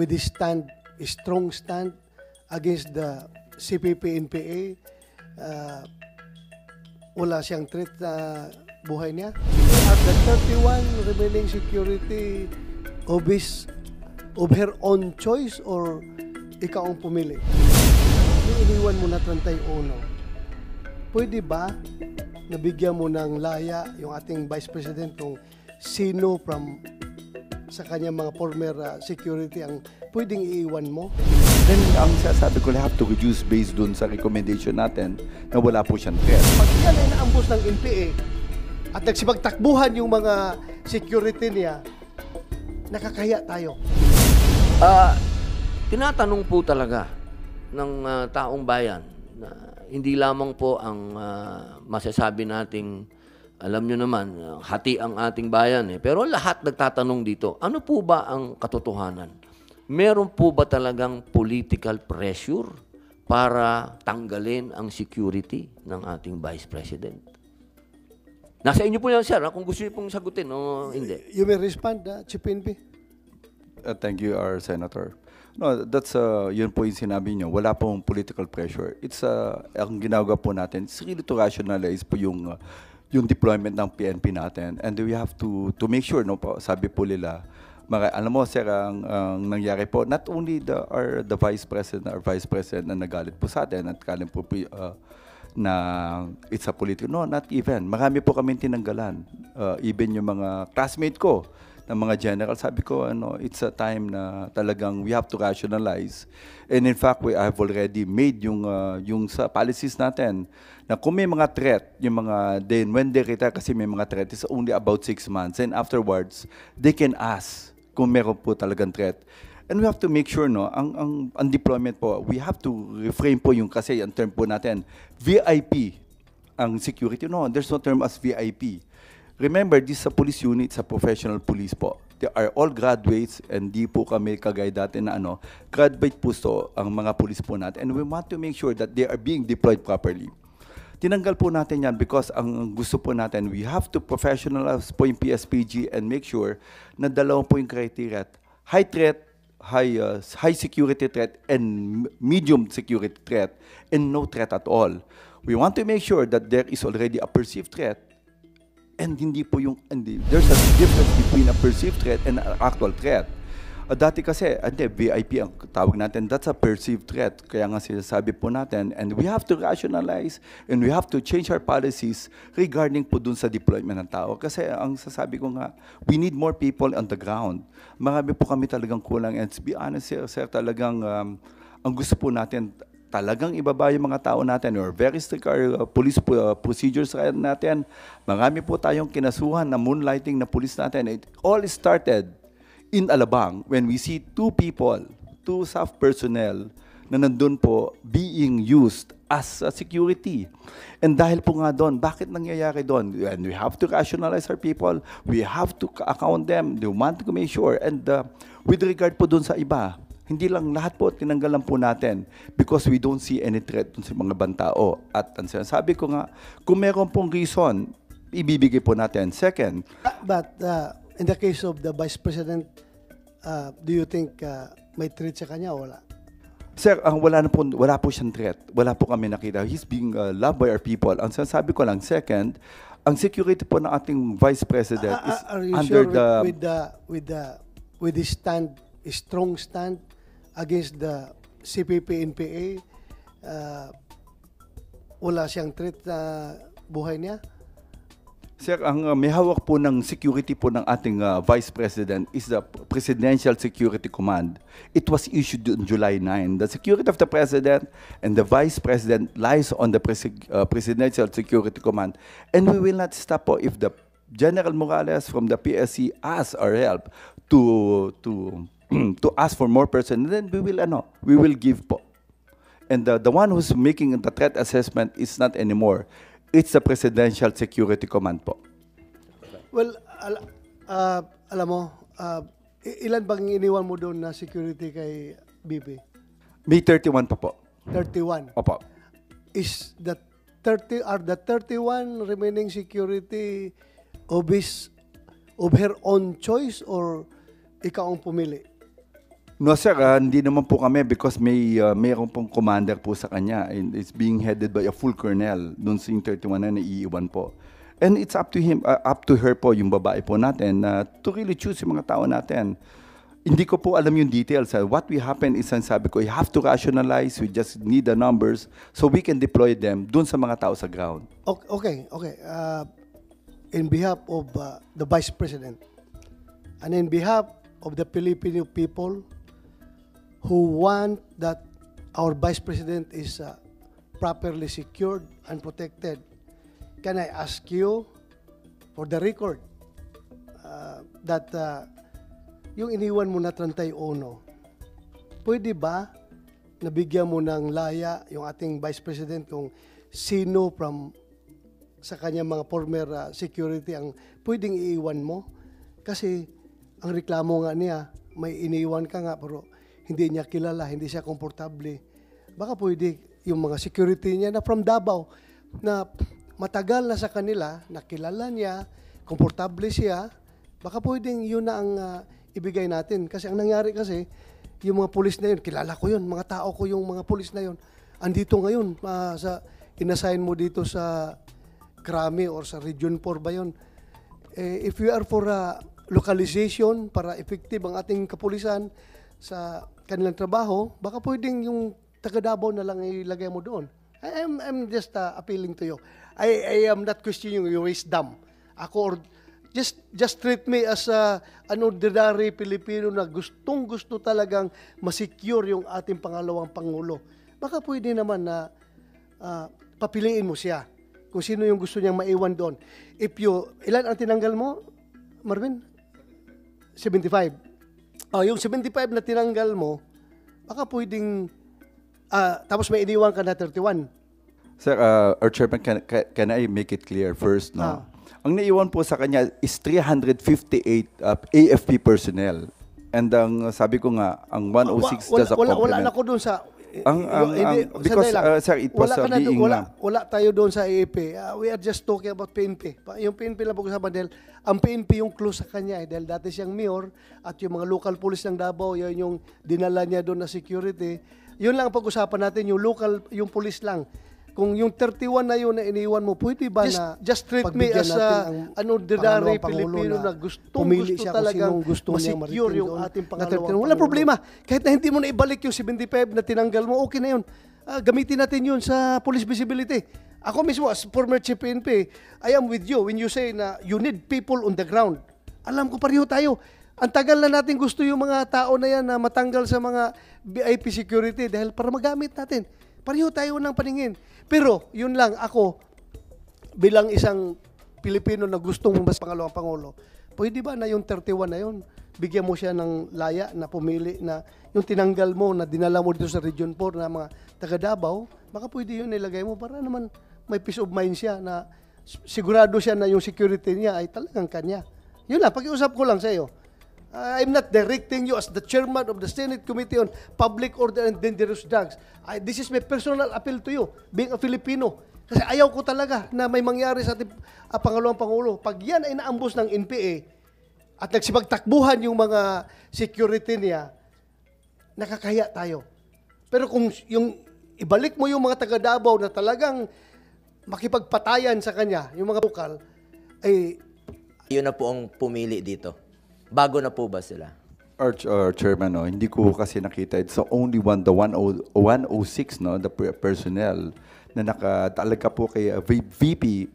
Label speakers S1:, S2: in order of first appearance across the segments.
S1: with his strong stand against the CPP-NPA. Wala siyang threat na buhay niya. At the 31 remaining security of her own choice or ikaw ang pumili? Yung iniwan mo na 31, pwede ba nabigyan mo ng laya yung ating Vice President kung sino from sa kanyang mga former security ang pwedeng iiwan mo?
S2: Then, ang sasabi ko, I have to reduce based dun sa recommendation natin na wala po siyang threat.
S1: Pag yan ay naambos ng NPA at nagsipagtakbuhan yung mga security niya, nakakaya tayo.
S3: Tinatanong po talaga ng taong bayan na hindi lamang po ang masasabi nating, alam nyo naman, hati ang ating bayan. Pero lahat nagtatanong dito, ano po ba ang katotohanan? Meron po ba talagang political pressure para tanggalin ang security ng ating Vice President? Nasa inyo po yan, sir, kung gusto niyo pong sagutin o hindi.
S1: You may respond, Chief PNP.
S2: Thank you, our Senator. No, that's yun po yung sinabi niyo. Wala pong political pressure. It's ang ginagawa po natin, it's really to rationalize po yung deployment ng PNP natin. And we have to make sure, no po, sabi po nila, alam mo, sir, ang nangyari po, not only the Vice President or Vice President na nagalit po sa atin at kalim po na it's a political. No, not even. Marami po kami tinanggalan. Even yung mga classmate ko, ng mga general, sabi ko, it's a time na talagang we have to rationalize. And in fact, I have already made yung sa policies natin na kung may mga threat, yung mga, then when they retire, kasi may mga threat, it's only about 6 months. And afterwards, they can ask kung meron po talagang threat. And we have to make sure, no, ang deployment po, we have to reframe po yung, kasi ang term po natin, VIP, ang security. No, there's no term as VIP. Remember, this is a police unit, sa professional police po. They are all graduates, and di po kami kagaya dati na graduate po ang mga police po natin. And we want to make sure that they are being deployed properly. Tinanggal po natin yan because ang gusto po natin, we have to professionalize po yung PSPG and make sure na dalawang po yung criteria. High threat, high security threat, and medium security threat, and no threat at all. We want to make sure that there is already a perceived threat, and there's a difference between a perceived threat and an actual threat. Dati kasi, VIP ang tawag natin, that's a perceived threat. Kaya nga sinasabi po natin, and we have to rationalize and we have to change our policies regarding po dun sa deployment ng tao. Kasi ang sasabi ko nga, we need more people on the ground. Marami po kami talagang kulang. And to be honest, sir, talagang ang gusto po natin, talagang ibaba yung mga tao natin or very strict our police procedures natin. Marami po tayong kinasuhan na moonlighting na police natin. It all started in Alabang when we see two staff personnel na nandun po being used as a security. And dahil po nga doon, bakit nangyayari doon? And we have to rationalize our people. We have to account them. They want to make sure. And with regard po doon sa iba, hindi lang lahat po, tinanggalan po natin because we don't see any threat sa mga bantao. At ang sinasabi ko nga, kung meron pong reason, ibibigay po natin. Second.
S1: But in the case of the Vice President, do you think may threat sa kanya o wala?
S2: Sir, wala po siyang threat. Wala po kami nakita. He's being loved by our people. Ang sinasabi ko lang, second, ang security po ng ating Vice President is
S1: are you
S2: under
S1: sure with his strong stand against the CPP-NPA, wala siyang threat na buhay niya?
S2: Sir, ang may hawak po ng security po ng ating Vice President is the Presidential Security Command. It was issued on July 9. The security of the President and the Vice President lies on the Presidential Security Command. And we will not stop po if the General Morales from the PSC asks our help to ask for more person, then we will give po. And the one who's making the threat assessment is not anymore. It's the Presidential Security Command po.
S1: Well, alam mo, ilan bang iniwan mo doon na security kay BP?
S2: May 31 pa po.
S1: 31.
S2: Opo.
S1: Are the 31 remaining security of her own choice or ikaw ang pumili?
S2: No sir, hindi naman po kami because mayroon pong commander po sa kanya and it's being headed by a full colonel doon sa yung 31 na naiiwan po. And it's up to him, up to her po, yung babae po natin, to really choose yung mga tao natin. Hindi ko po alam yung details. What will happen is, sabi ko, you have to rationalize, we just need the numbers so we can deploy them doon sa mga tao sa ground.
S1: Okay. In behalf of the Vice President and in behalf of the Filipino people who want that our Vice President is properly secured and protected, can I ask you, for the record, that yung iniwan mo na 31, pwede ba nabigyan mo ng laya yung ating Vice President kung sino from sa kanya mga former security ang pwedeng iiwan mo? Kasi ang reklamo nga niya, may iniwan ka nga pero hindi niya kilala, hindi siya komportable. Baka pwede yung mga security niya na from Davao na matagal na sa kanila, nakilala niya, komportable siya, baka pwedeng yun na ang ibigay natin. Kasi ang nangyari kasi, yung mga pulis na yun, kilala ko yun, mga tao ko yung mga pulis na yun. Andito ngayon, inassign mo dito sa Krami or sa Region 4 ba yun? If you are for localization para effective ang ating kapulisan sa kanilang trabaho, baka pwedeng yung taga Davao na lang ilagay mo doon. I'm just appealing to you. I am not questioning your wisdom. Ako, or just treat me as an ordinary Pilipino na gustong-gusto talagang masecure yung ating pangalawang Pangulo. Baka pwede naman na papiliin mo siya kung sino yung gusto niyang maiwan doon. Ilan ang tinanggal mo, Marvin? 75. Yung 75 na tinanggal mo, baka pwedeng, tapos may iniwan ka na 31.
S2: Sir, our chairman, can I make it clear first, no? Ang naiwan po sa kanya is 358 AFP personnel. And ang sabi ko nga, ang 106 just a complement.
S1: Wala na ko doon sa...
S2: Because, sir, it was being lang.
S1: Wala tayo doon sa AFP. We are just talking about PNP. Yung PNP lang pag-usapan dahil ang PNP yung close sa kanya dahil dati siyang mayor at yung mga local police ng Davao, yun yung dinala niya doon na security. Yun lang ang pag-usapan natin, yung local, yung police lang. Kung yung 31 na yun na iniwan mo, pwede ba just treat me as an ordinary Pilipino na gustong-gusto talagang masecure yung ating pangalawang Pangulo. Wala problema. Kahit na hindi mo na ibalik yung 75 na tinanggal mo, okay na yun. Gamitin natin yun sa police visibility. Ako mismo, as former chief PNP, I am with you when you say na you need people on the ground. Alam ko, pareho tayo. Ang tagal na natin gusto yung mga tao na yan na matanggal sa mga VIP security dahil para magamit natin. Pareho tayo ng paningin. Pero, yun lang, ako, bilang isang Pilipino na gustong mas pangalawang Pangulo, pwede ba na yung 31 na yun, bigyan mo siya ng laya na pumili na yung tinanggal mo, na dinala mo dito sa Region 4 na mga taga Davao, baka pwede yun nilagay mo para naman may peace of mind siya na sigurado siya na yung security niya ay talagang kanya. Yun lang, pag-iusap ko lang sa iyo. I'm not directing you as the chairman of the Senate Committee on Public Order and Dangerous Drugs. This is my personal appeal to you, being a Filipino. Kasi ayaw ko talaga na may mangyari sa ating pangalawang Pangulo. Pag yan ay naambos ng NPA at nagsipagtakbuhan yung mga security niya, nakakahiya tayo. Pero kung yung ibalik mo yung mga taga Davao na talagang makipagpatayan sa kanya, yung mga lokal, ay...
S4: Yun na po ang pumili dito. Bago na po ba sila?
S2: Our chairman, no, hindi ko kasi nakita. It's only the 106, no, the personnel na nakatalaga po kay VP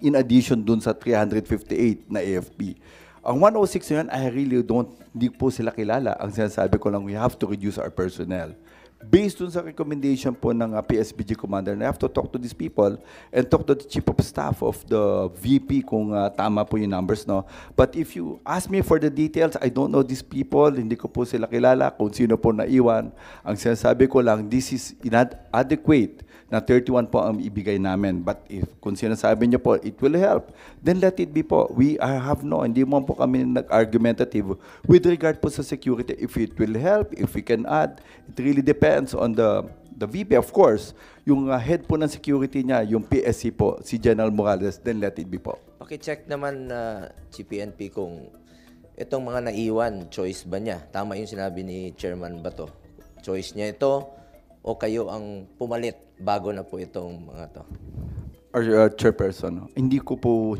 S2: in addition dun sa 358 na AFP. Ang 106 na yun, I really hindi po sila kilala. Ang sinasabi ko lang, we have to reduce our personnel. Based dun sa recommendation po ng PSBG commander, I have to talk to these people and talk to the chief of staff of the VP kung tama po yung numbers, no? But if you ask me for the details, I don't know these people, hindi ko po sila kilala kung sino po naiwan. Ang sinasabi ko lang, this is inadequate na 31 po ang ibigay namin. But if kung sinasabi niyo po, it will help, then let it be po. We have hindi mo po kami nag-argumentative with regard po sa security. If it will help, if we can add, it really depends on the VP, of course. Yung head po ng security niya, yung PSC po, si General Morales, then let it be po.
S4: Paki-check naman, CPNP, kung Itong mga naiwan, choice ba niya? Tama yung sinabi ni Chairman Bato. Choice niya ito o kayo ang pumalit bago na po itong mga to?
S2: Our chairperson, hindi ko po,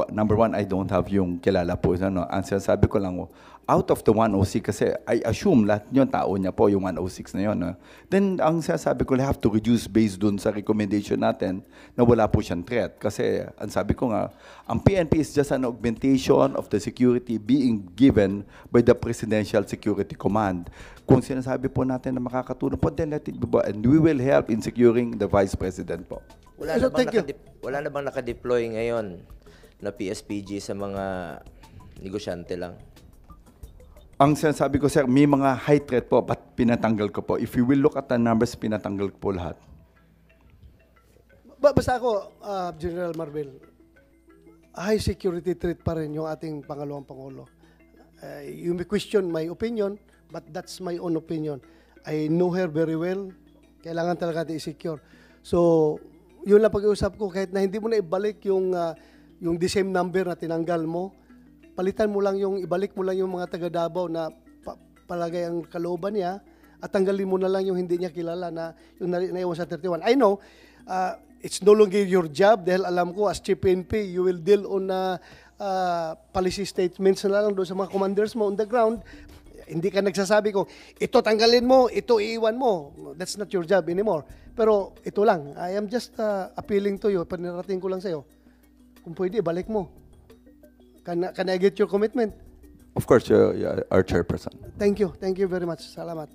S2: number one, I don't have yung kilala po. Ano, ang sinasabi ko lang, out of the 106, kasi I assume lahat yun, tao niya po, yung 106 na yun. Then, ang sinasabi ko, have to reduce based dun sa recommendation natin na wala po siyang threat. Kasi, ang sabi ko nga, ang PNP is just an augmentation of the security being given by the Presidential Security Command. Kung sinasabi po natin na makakatulong po, then let it be, and we will help in securing the Vice President po.
S4: Wala na bang nakadeploy ngayon na PSPG sa mga negosyante lang?
S2: Ang sinasabi ko, sir, may mga high threat po, but pinatanggal ko po. If you will look at the numbers, pinatanggal ko po lahat.
S1: Basta ako, General Marvel, high security threat pa rin yung ating pangalawang Pangulo. You may question my opinion, but that's my own opinion. I know her very well. Kailangan talaga natin i-secure. So, yun lang pag-iusap ko, kahit na hindi mo na ibalik yung the same number na tinanggal mo, palitan mo lang ibalik mo lang yung mga taga Davao na palagay ang kalooban niya, at tanggalin mo na lang yung hindi niya kilala na yung naiwan sa 31. I know, it's no longer your job dahil alam ko as Chief PNP, you will deal on policy statements na lang doon sa mga commanders mo on the ground. Hindi ka nagsasabi ko, ito tanggalin mo, ito iiwan mo. That's not your job anymore. Pero ito lang, I am just appealing to you, panirating ko lang sa'yo. Kung pwede, balik mo. Can I get your commitment?
S2: Of course, our chairperson.
S1: Thank you very much. Salamat.